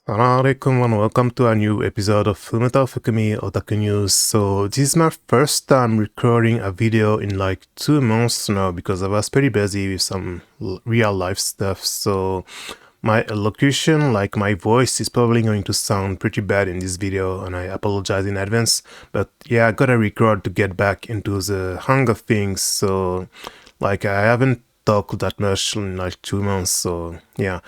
Assalamu alaikum and welcome to a new episode of Fullmetal Fukumi Otaku News. So this is my first time recording a video in like 2 months now because I was pretty busy with some real life stuff. So my elocution, like my voice, is probably going to sound pretty bad in this video and I apologize in advance. But yeah, I gotta record to get back into the hang of things. So like I haven't talked that much in like 2 months, so yeah,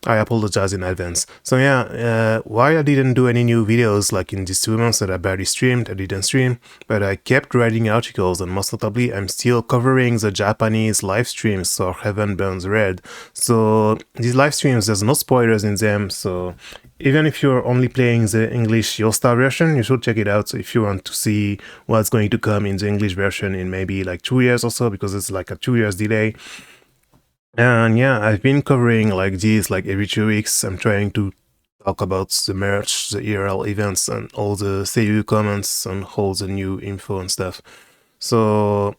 I apologize in advance. So yeah, why I didn't do any new videos like in these 2 months that I barely streamed, I didn't stream, but I kept writing articles, and most notably I'm still covering the Japanese live streams, so Heaven Burns Red. So these live streams, there's no spoilers in them, so even if you're only playing the English All-Star version, you should check it out if you want to see what's going to come in the English version in maybe like 2 years or so, because it's like a 2 years delay. And yeah, I've been covering like these like every 2 weeks. I'm trying to talk about the merch, the ERL events, and all the Seiyu comments and all the new info and stuff. So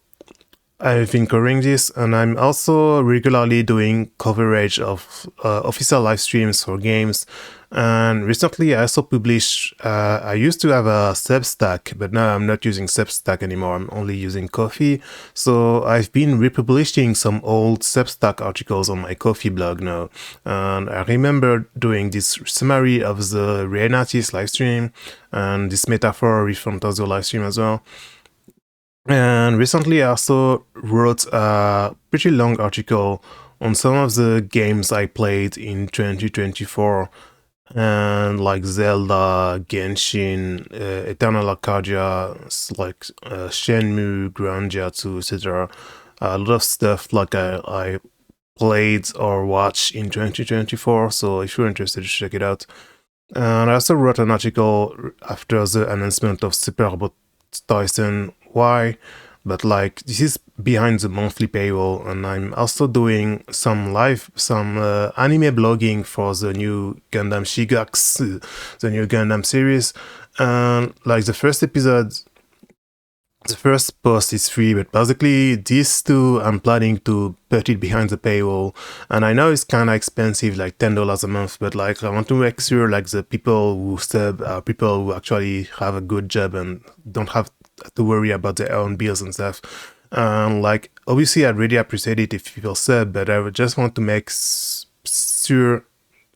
I've been covering this, and I'm also regularly doing coverage of official live streams for games. And recently I also published, I used to have a Substack, but now I'm not using Substack anymore, I'm only using Ko-fi. So I've been republishing some old Substack articles on my Ko-fi blog now. And I remember doing this summary of the Renatis live stream, and this metaphor with Fantasio live stream as well. And recently I also wrote a pretty long article on some of the games I played in 2024, and like Zelda, Genshin, Eternal Arcadia, like Shenmue, Grandia 2, etc. A lot of stuff like I played or watched in 2024, so if you're interested, check it out. And I also wrote an article after the announcement of Super Robot Tyson Y, but like this is behind the monthly paywall, and I'm also doing some anime blogging for the new Gundam Shigax, the new Gundam series. And like the first post is free, but basically these two I'm planning to put it behind the paywall. And I know it's kind of expensive, like $10 a month, but like I want to make sure like the people who sub are people who actually have a good job and don't have to worry about their own bills and stuff. Like obviously I'd really appreciate it if people sub, but I would just want to make sure,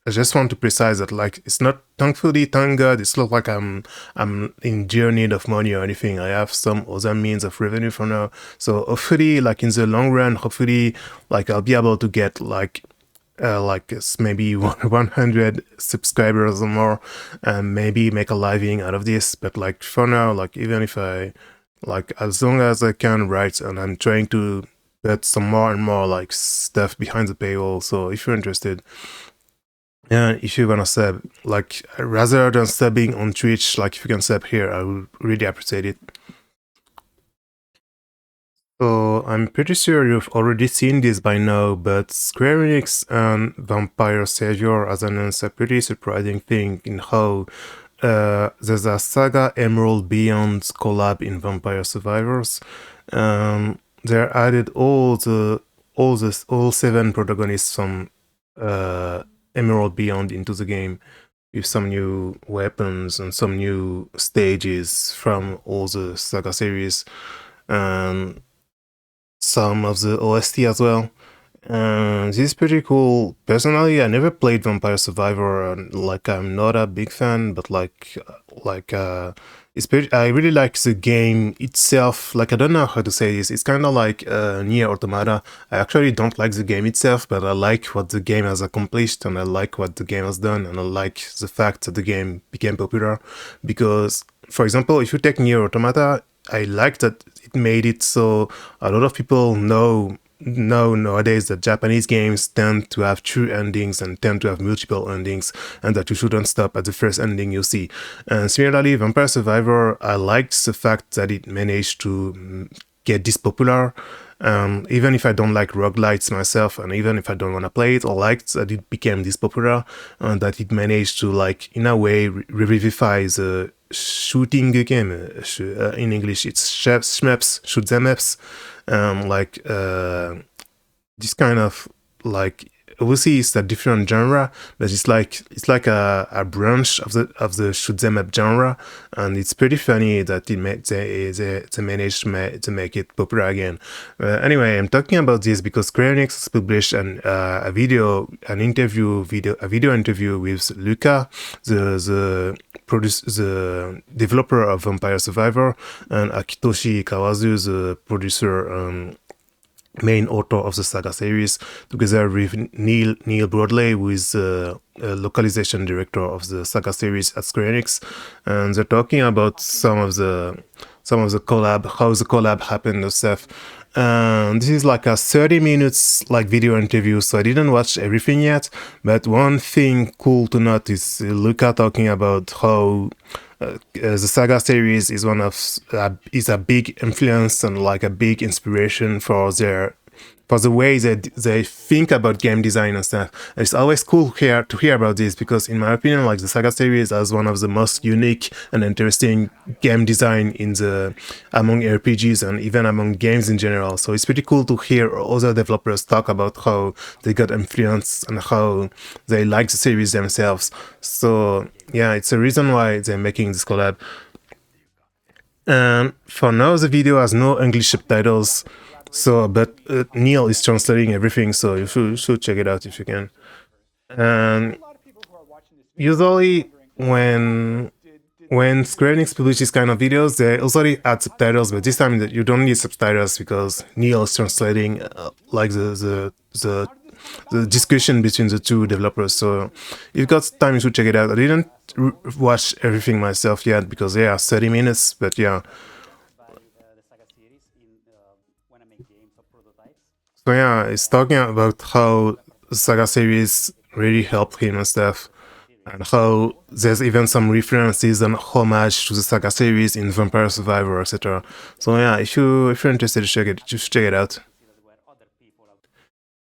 I just want to precise that like it's not, thankfully, thank God, it's not like I'm in dire need of money or anything. I have some other means of revenue for now. So hopefully, like in the long run, hopefully like I'll be able to get like maybe 100 subscribers or more, and maybe make a living out of this. But like for now, like even if I like, as long as I can write, and I'm trying to put some more and more like stuff behind the paywall. So if you're interested, and if you wanna sub, like rather than subbing on Twitch, like if you can sub here, I would really appreciate it. So I'm pretty sure you've already seen this by now, but Square Enix and Vampire Savior has announced a pretty surprising thing in how there's a SaGa Emerald Beyond collab in Vampire Survivors. They added all 7 protagonists from Emerald Beyond into the game, with some new weapons and some new stages from all the SaGa series, and some of the OST as well. This is pretty cool. Personally, I never played Vampire Survivor, and like I'm not a big fan, but I really like the game itself. Like I don't know how to say this. It's kind of like Nier Automata. I actually don't like the game itself, but I like what the game has accomplished, and I like what the game has done, and I like the fact that the game became popular. Because, for example, if you take Nier Automata, I like that it made it so a lot of people know nowadays that Japanese games tend to have true endings and tend to have multiple endings, and that you shouldn't stop at the first ending you see. And similarly, Vampire Survivor, I liked the fact that it managed to get this popular. Even if I don't like roguelites myself, and even if I don't want to play it, I liked that it became this popular, and that it managed to, like, in a way, revivify the shooting game. In English, it's shmups, shoot 'em ups. This kind of like obviously it's a different genre, but it's like a branch of the shoot 'em up genre, and it's pretty funny that they managed to make it popular again. Anyway, I'm talking about this because Squeenix has published a video interview with Luca, the developer of Vampire Survivor, and Akitoshi Kawazu, the producer, main author of the SaGa series, together with Neil Broadley, who is the localization director of the SaGa series at Squeenix, and they're talking about some of the collab, how the collab happened and stuff. This is like a 30 minutes like video interview, so I didn't watch everything yet, but one thing cool to note is Luca talking about how the SaGa series is is a big influence and like a big inspiration for the way they think about game design and stuff. And it's always cool to hear about this because, in my opinion, like the SaGa series has one of the most unique and interesting game design among RPGs and even among games in general. So it's pretty cool to hear other developers talk about how they got influenced and how they like the series themselves. So yeah, it's a reason why they're making this collab. And for now, the video has no English subtitles. So, but Neil is translating everything, so you should check it out if you can. And usually, when Squeenix publishes kind of videos, they also add subtitles, but this time you don't need subtitles because Neil is translating like the discussion between the two developers. So if you've got time, you should check it out. I didn't watch everything myself yet because they are 30 minutes, but yeah. So yeah, it's talking about how the SaGa series really helped him and stuff, and how there's even some references and homage to the SaGa series in Vampire Survivor, etc. So yeah, if you're interested, just check it out.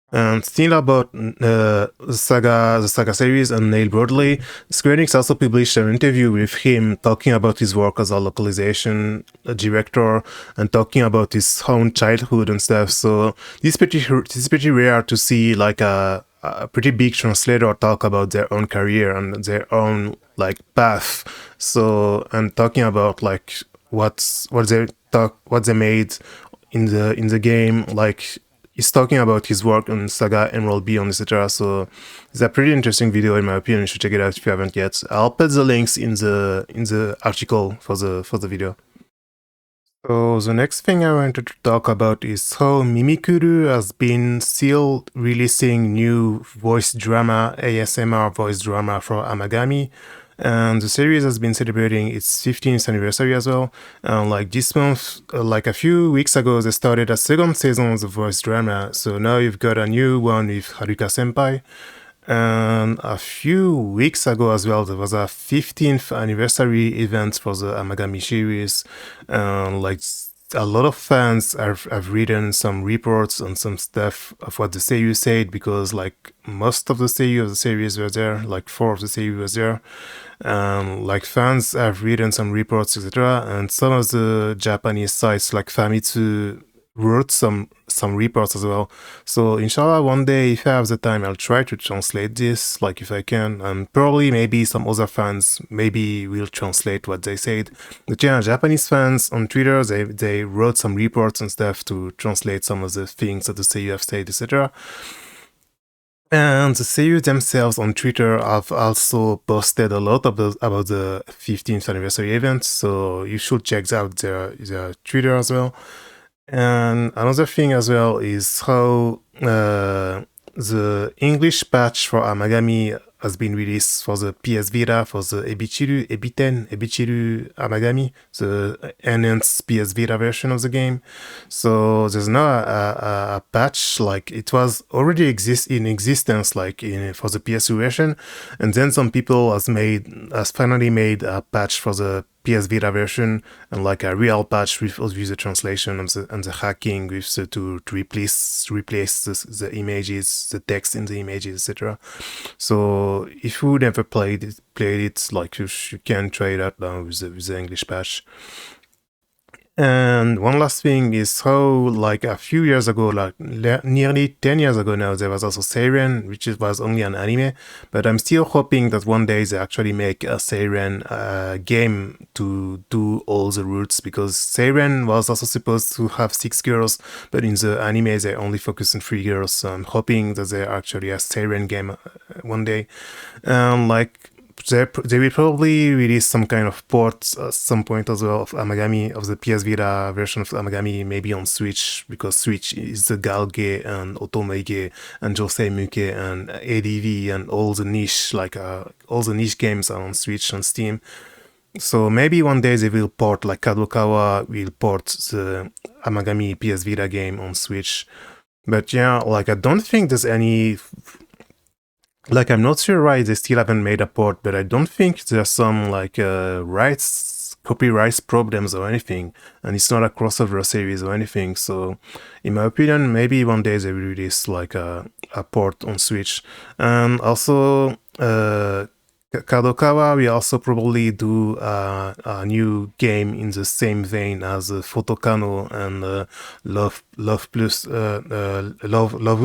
And still about the SaGa series and Neil Broadley, Squeenix also published an interview with him talking about his work as a localization director and talking about his own childhood and stuff. So this is pretty rare to see like a pretty big translator talk about their own career and their own like path. So and talking about like what they made in the game, like. He's talking about his work on SaGa, Emerald Beyond, etc. So it's a pretty interesting video in my opinion. You should check it out if you haven't yet. I'll put the links in the article for the video. So the next thing I wanted to talk about is how Mimikuru has been still releasing new voice drama, ASMR voice drama for Amagami. And the series has been celebrating its 15th anniversary as well. Like this month, like a few weeks ago, they started a second season of the voice drama. So now you've got a new one with Haruka Senpai. And a few weeks ago as well, there was a 15th anniversary event for the Amagami series. Like a lot of fans have written some reports on some stuff of what the seiyuu said, because like most of the seiyuu of the series were there, like 4 of the seiyuu was there. Like fans have written some reports, etc. And some of the Japanese sites like Famitsu wrote some reports as well. So inshallah, one day if I have the time, I'll try to translate this, like if I can, and probably maybe some other fans maybe will translate what they said. But yeah, Japanese fans on Twitter, they wrote some reports and stuff to translate some of the things that the seiyuu have said, etc. And the seiyuu themselves on Twitter have also posted a lot about the 15th anniversary event, so you should check out their Twitter as well. And another thing as well is how the English patch for Amagami has been released for the PS Vita, for the Ebituru Amagami, the enhanced PS Vita version of the game. So there's now a patch, like it was already in existence, like for the PS2 version, and then some people has finally made a patch for the PS Vita version, and like a real patch with the translation and the hacking with to replace the images, the text in the images, etc. So if you never played it, like you can try it out now with the English patch. And one last thing is how, like a few years ago, like nearly 10 years ago now, there was also Seiren, which was only an anime. But I'm still hoping that one day they actually make a Seiren game to do all the routes, because Seiren was also supposed to have 6 girls, but in the anime they only focus on 3 girls. So I'm hoping that they actually a Seiren game one day. Like they will probably release some kind of port at some point as well of Amagami, of the PS Vita version of Amagami, maybe on Switch, because Switch is the Galge and Otomeige and Josei Muke and ADV and all the niche, like all the niche games are on Switch and Steam. So maybe one day they will port, like Kadokawa will port the Amagami PS Vita game on Switch. But yeah, like I don't think there's any... Like, I'm not sure why they still haven't made a port, but I don't think there's some, like, copyright problems or anything, and it's not a crossover series or anything, so, in my opinion, maybe one day they will release, like, a port on Switch. And also, Kadokawa will also probably do a new game in the same vein as Photokano and Love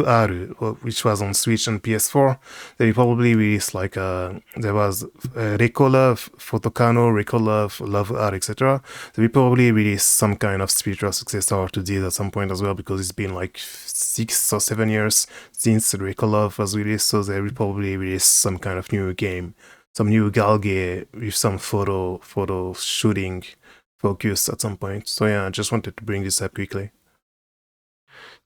Aru, which was on Switch and PS4. They will probably release like there was Recolove, Photokano, Recolove, Love Aru, etc. They will probably release some kind of spiritual successor to this at some point as well, because it's been like 6 or 7 years since Recolove was released, so they will probably release some kind of new game, some new galge with some photo shooting focus at some point. So yeah, I just wanted to bring this up quickly.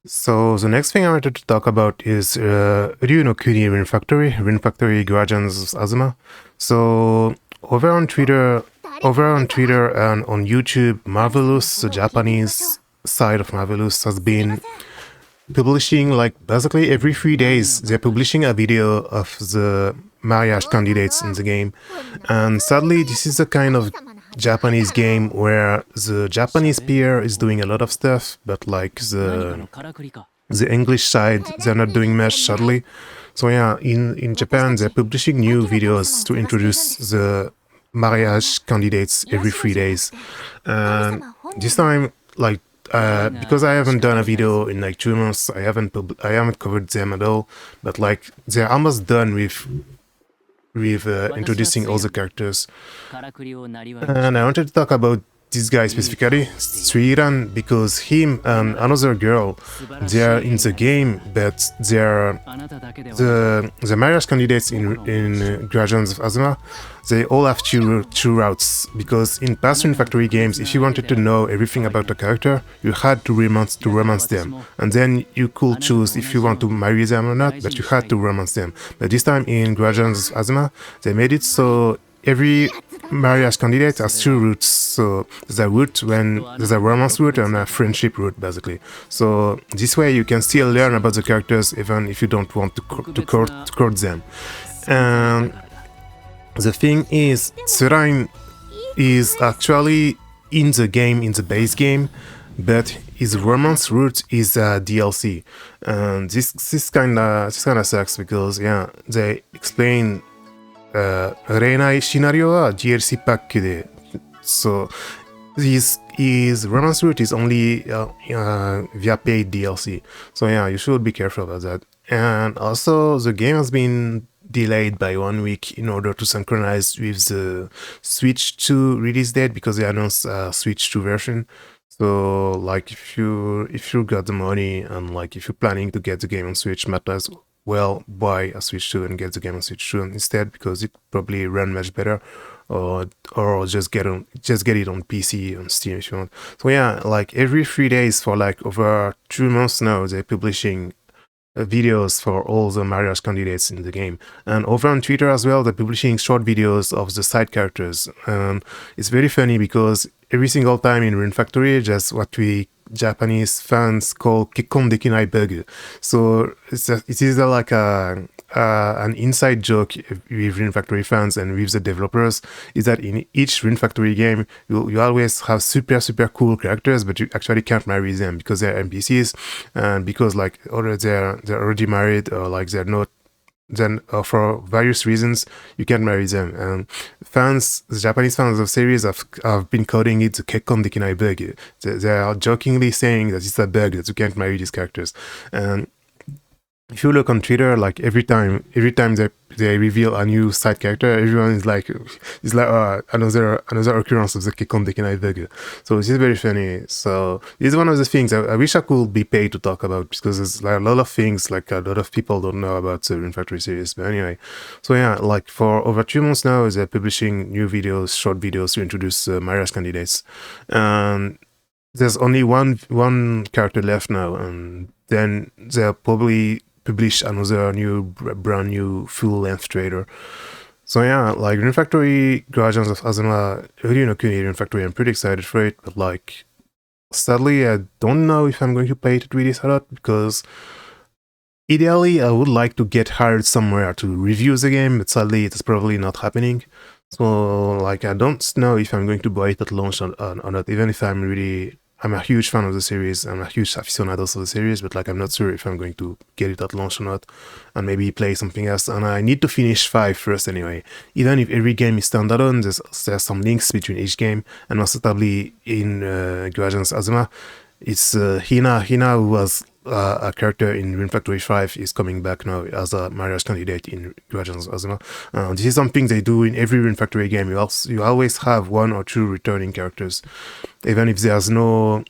So the next thing I wanted to talk about is Rune Factory, Rune Factory Guardians of Azuma. So over on Twitter and on YouTube, Marvelous, the Japanese side of Marvelous, has been publishing, like, basically every 3 days they're publishing a video of the marriage candidates in the game. And sadly, this is a kind of Japanese game where the Japanese peer is doing a lot of stuff, but like the English side, they're not doing much, sadly. So yeah, in Japan they're publishing new videos to introduce the marriage candidates every 3 days. And this time, like, because I haven't done a video in like 2 months, I haven't covered them at all, but like they're almost done with introducing all the characters. And I wanted to talk about this guy specifically, Seiren, because him and another girl, they are in the game, but they are the marriage candidates in Guardians of Azuma. They all have two routes, because in past Rune Factory games, if you wanted to know everything about a character, you had to romance them, and then you could choose if you want to marry them or not, but you had to romance them. But this time in Guardians of Azuma, they made it so every marriage candidate has 2 routes. So there's a route when there's a romance route and a friendship route, basically. So this way you can still learn about the characters even if you don't want to court them. And the thing is, Seiren is actually in the game, in the base game, but his romance route is a DLC. And this kinda sucks, because yeah, they explain 恋愛シナリオは DLC パックで、so his romance route is only via paid DLC. So yeah, you should be careful about that. And also, the game has been delayed by 1 week in order to synchronize with the Switch 2 release date, because they announced a Switch 2 version. So like if you got the money, and like if you're planning to get the game on Switch, might as well buy a Switch 2 and get the game on Switch 2 instead, because it probably run much better, or just get it on PC, on Steam if you want. So yeah, like every 3 days for like over 2 months now, they're publishing videos for all the marriage candidates in the game. And over on Twitter as well, they're publishing short videos of the side characters. And it's very funny, because every single time in Rune Factory, just what we Japanese fans call kekkon dekinai bug. So it is like an inside joke with Rune Factory fans and with the developers, is that in each Rune Factory game, you always have super cool characters, but you actually can't marry them because they're NPCs, and because like they're already married, or like they're not then for various reasons you can't marry them. And the Japanese fans of the series have been calling it the kekkon dekinai bug. They are jokingly saying that it's a bug that you can't marry these characters. And if you look on Twitter, like every time they reveal a new side character, everyone is like another occurrence of the kekkon dekinai bug. So this is very funny. So this is one of the things I wish I could be paid to talk about, because there's like a lot of things like a lot of people don't know about the Rune Factory series. But anyway, so yeah, like for over 2 months now, they're publishing new videos, short videos to introduce marriage candidates, and there's only one character left now, and then they'll probably publish another brand new full-length trailer. So yeah, like Rune Factory, Guardians of Azuma, really no Kuni Rune Factory, I'm pretty excited for it, but like, sadly, I don't know if I'm going to play it really a lot, because ideally I would like to get hired somewhere to review the game, but sadly it's probably not happening. So like, I don't know if I'm going to buy it at launch or not, even if I'm a huge fan of the series, I'm a huge aficionado of the series, but like, I'm not sure if I'm going to get it at launch or not, and maybe play something else. And I need to finish 5 first anyway. Even if every game is standalone, there's some links between each game, and most notably in Guardians Azuma, it's Hina, who was a character in Rune Factory 5, is coming back now as a marriage candidate in Guardians Azuma. This is something they do in every Rune Factory game. You always have 1 or 2 returning characters, even if there's no,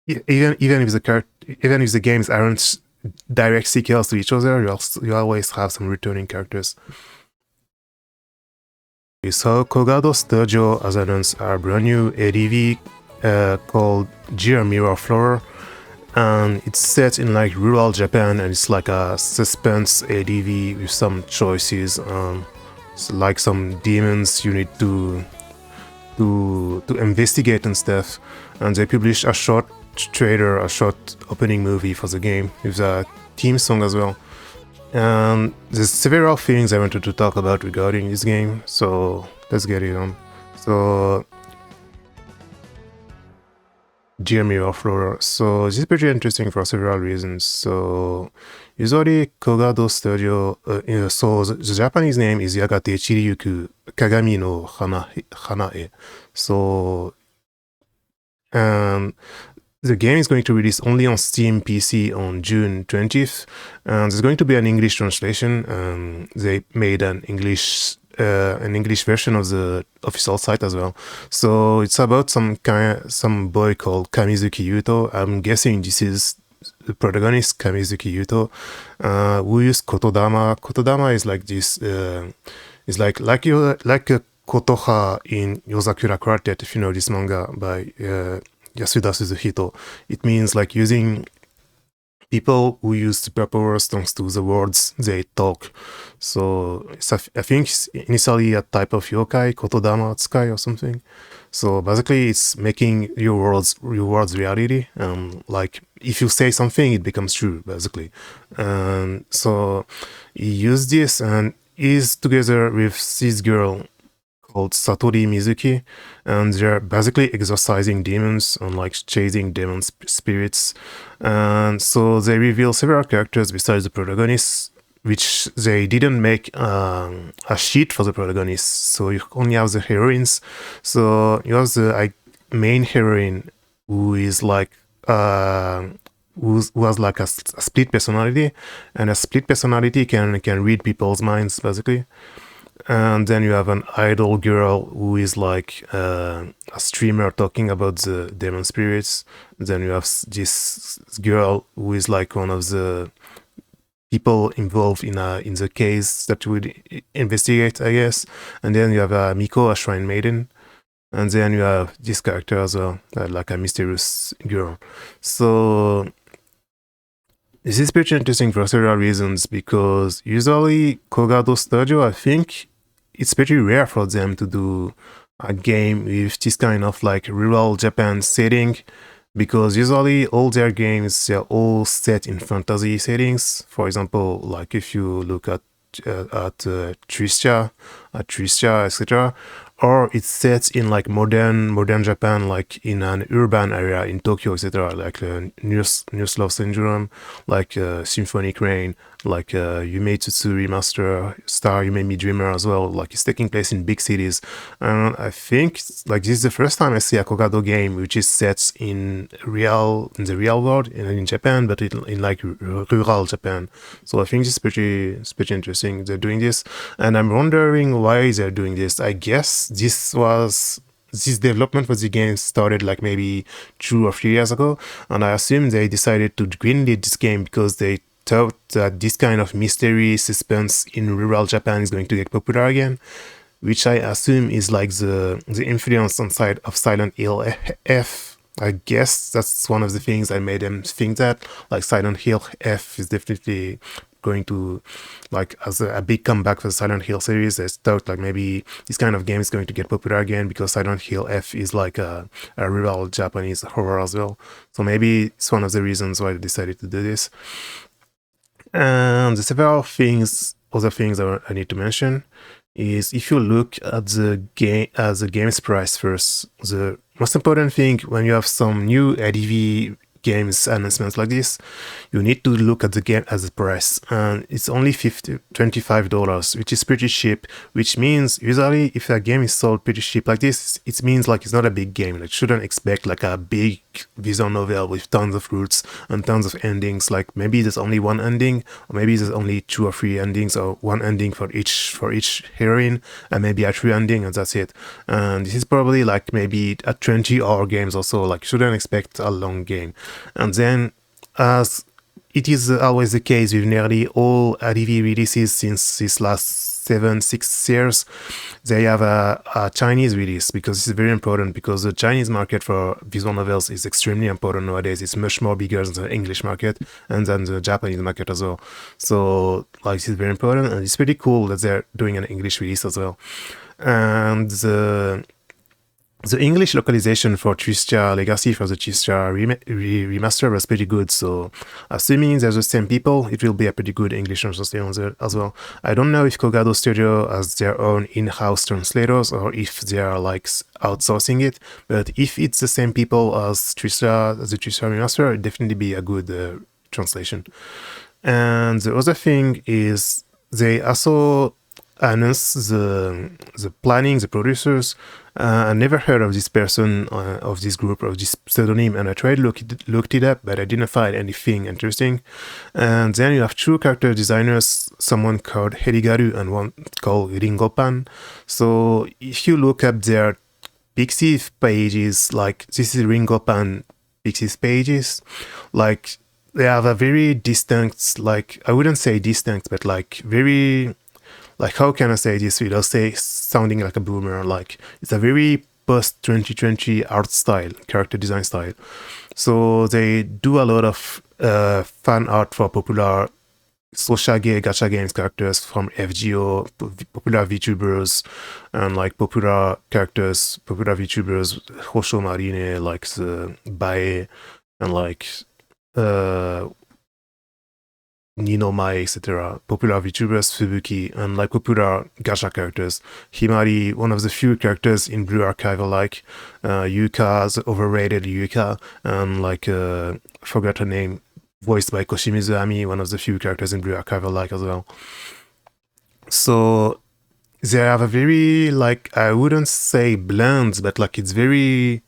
even if the games aren't direct sequels to each other, you always have some returning characters. So Kogado Studio has announced a brand new ADV called Gear Mirror Floor, and it's set in like rural Japan, and it's like a suspense ADV with some choices, so like some demons you need to investigate and stuff. And they published a short trailer, a short opening movie for the game with a theme song as well. And there's several things I wanted to talk about regarding this game, so let's get it on. So Jeremy Offroader. So this is pretty interesting for several reasons. So usually Kogado Studio, so the Japanese name is Yagate Chiri Yuku Kagami no Hana. So the game is going to release only on Steam PC on June 20th, and there's going to be an English translation. They made an English version of the official site as well. So it's about some boy called Kamizuki Yuto. I'm guessing this is the protagonist, Kamizuki Yuto, who used Kotodama. Kotodama is like this, is like a Kotoha in Yozakura Quartet, if you know this manga by Yasuda Suzuhito. It means like using people who use superpowers thanks to the words they talk. So I think it's initially a type of yokai, Kotodama Tsukai or something. So basically it's making your words reality. Like if you say something, it becomes true, basically. So he used this, and he's together with this girl called Satori Mizuki, and they're basically exorcising demons and like chasing demon spirits. And so they reveal several characters besides the protagonists, which they didn't make a sheet for the protagonists. So you only have the heroines. So you have the main heroine who is like who has like a split personality, and a split personality can read people's minds basically. And then you have an idol girl who is like a streamer talking about the demon spirits. Then you have this girl who is like one of the people involved in the case that would investigate, I guess. And then you have Miko, a shrine maiden. And then you have this character as well, like a mysterious girl. So this is pretty interesting for several reasons, because usually Kogado Studio, I think it's pretty rare for them to do a game with this kind of like rural Japan setting, because usually all their games, they're all set in fantasy settings. For example, like if you look at Tristia, etc., or it's set in like modern Japan, like in an urban area in Tokyo, etc., like News Love Syndrome, like Symphonic Rain, like Yume Tsutsu Remaster, Star You Made Me Dreamer as well. Like it's taking place in big cities, and I think like this is the first time I see a Kogado game which is set in the real world in Japan, but in like rural Japan. So I think it's pretty interesting. They're doing this, and I'm wondering why they're doing this. I guess this development for the game started like maybe 2 or 3 years ago, and I assume they decided to greenlight this game because they thought that this kind of mystery suspense in rural Japan is going to get popular again, which I assume is like the influence on side of Silent Hill F. I guess that's one of the things that made them think that like Silent Hill F is definitely going to like as a big comeback for the Silent Hill series. They thought like maybe this kind of game is going to get popular again because Silent Hill F is like a rural Japanese horror as well. So maybe it's one of the reasons why they decided to do this. And the several other things that I need to mention is if you look at the game's price first, the most important thing when you have some new ADV games announcements like this, you need to look at the game as a price, and it's only $25, which is pretty cheap, which means usually if a game is sold pretty cheap like this, it means like it's not a big game. Like shouldn't expect like a big visual novel with tons of routes and tons of endings. Like maybe there's only one ending, or maybe there's only 2 or 3 endings, or one ending for each heroine, and maybe a 3 ending, and that's it. And this is probably like maybe a 20-hour games or so. Like shouldn't expect a long game. And then, as it is always the case with nearly all ADV releases since this last 7-6 years, they have a Chinese release, because it's very important, because the Chinese market for visual novels is extremely important nowadays. It's much more bigger than the English market and than the Japanese market as well. So like this is very important, and it's pretty cool that they're doing an English release as well. And the English localization for Tristia Legacy for the Tristia remaster was pretty good, so assuming they're the same people, it will be a pretty good English translation as well. I don't know if Kogado Studio has their own in-house translators or if they are like outsourcing it, but if it's the same people as the Tristia remaster, it'd definitely be a good translation. And the other thing is they also announced the producers. I never heard of this person, of this group, of this pseudonym, and I tried looked it up, but I didn't find anything interesting. And then you have 2 character designers, someone called Herigaru and one called Ringopan. So if you look up their Pixiv pages, like this is Ringopan Pixiv pages, like they have a very distinct, like I wouldn't say distinct, but like very, like how can I say this without sounding like a boomer? Like it's a very post 2020 art style, character design style. So they do a lot of fan art for popular SaGa gacha games characters from FGO, popular VTubers, and like popular VTubers, Hosho Marine, like the Bae, and like Nino Mai, etc. Popular VTubers, Fubuki, and like popular gacha characters. Himari, one of the few characters in Blue Archive, like Yuka, the overrated Yuka, and like forgot her name, voiced by Koshimizu Ami, one of the few characters in Blue Archive like as well. So they have a very, like, I wouldn't say blend, but like it's very,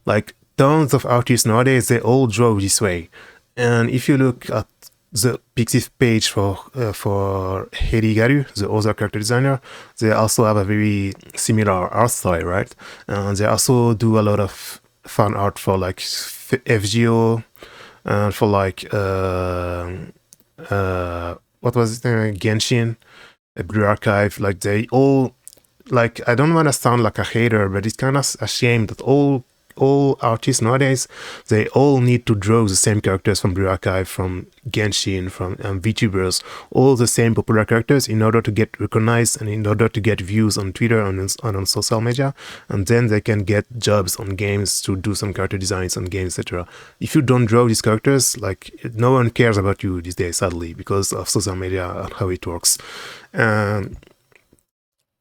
like tons of artists nowadays, they all draw this way. And if you look at the Pixiv page for Herigaru, the other character designer, they also have a very similar art style, right? And they also do a lot of fan art for like FGO, and for like what was it, Genshin, Blue Archive. Like they all, like, I don't want to sound like a hater, but it's kind of a shame that all artists nowadays, they all need to draw the same characters from Blue Archive, from Genshin, from VTubers, all the same popular characters in order to get recognized and in order to get views on Twitter and on social media, and then they can get jobs on games to do some character designs on games, etc. If you don't draw these characters, like, no one cares about you these days, sadly, because of social media and how it works.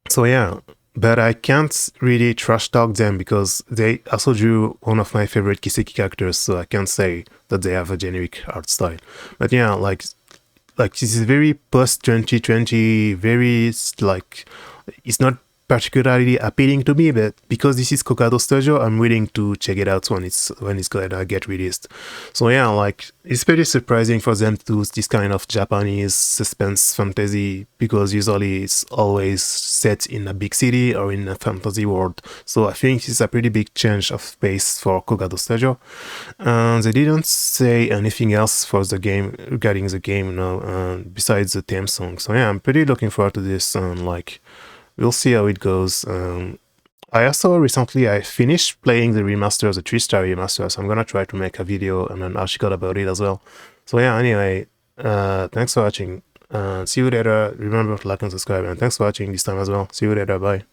So yeah, but I can't really trash talk them because they also drew one of my favorite Kiseki characters, so I can't say that they have a generic art style. But yeah, like like this is very post 2020, very like it's not particularly appealing to me, but because this is Kogado Studio, I'm willing to check it out when it's gonna get released. So yeah, like it's pretty surprising for them to do this kind of Japanese suspense fantasy, because usually it's always set in a big city or in a fantasy world. So I think it's a pretty big change of pace for Kogado Studio. They didn't say anything else for the game regarding the game, besides the theme song. So yeah, I'm pretty looking forward to this. Like, we'll see how it goes. I also recently I finished playing the remaster, the 3-star remaster, so I'm gonna try to make a video and an article about it as well. So yeah, anyway, thanks for watching. See you later. Remember to like and subscribe, and thanks for watching this time as well. See you later. Bye.